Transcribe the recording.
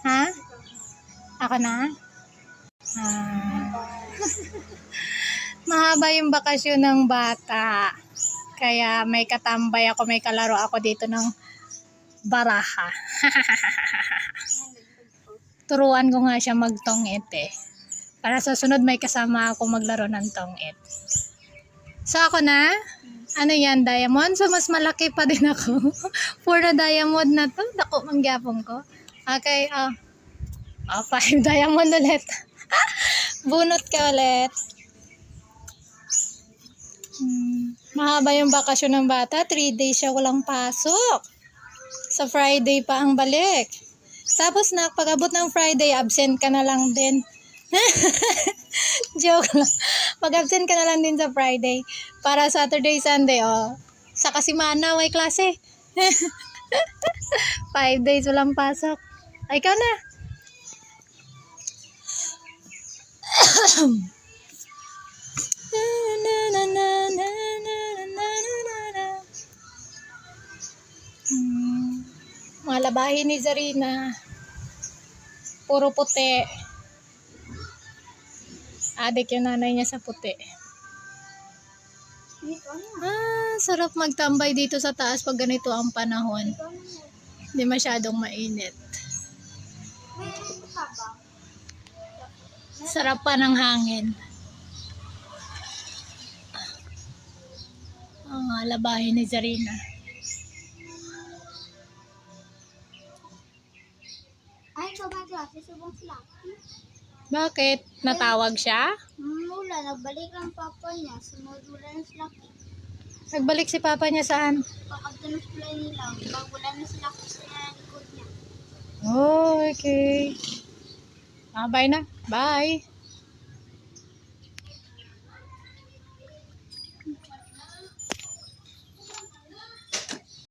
Ha? Ako na? Mahaba yung bakasyon ng bata. Kaya may katambay ako, may kalaro ako dito ng baraha. Turuan ko nga siya magtongit eh. Para sa sunod may kasama ako maglaro ng tongit. So ako na? Ano yan, diamond? So mas malaki pa din ako. Puro diamond na to. Dako mangyapong ko. Okay, 5 diamond ulit. Bunot ka ulit. Mahaba yung bakasyon ng bata. 3 days siya walang pasok. Sa Friday pa ang balik. Tapos na, pag-abot ng Friday, absent ka na lang din. Joke lang. Pag-absent ka na lang din sa Friday. Para Saturday, Sunday, sa kasimana, may klase. 5 days walang pasok. Ay, ikaw na. Mga labahin ni Zarina. Puro puti. Adik yung nanay niya sa puti. Sarap magtambay dito sa taas pag ganito ang panahon. Hindi masyadong mainit. Sarap pa ng hangin. Ang labahin ni Zarina. Ay, babang klase, subong sila. Bakit? Natawag siya? Wala, nagbalik ang papa niya. Sunod wala na sila. Nagbalik si papa niya saan? Pagkagdanos sila nila. Pag wala na sila sa likod niya. Oh, okay. Bye na. Bye.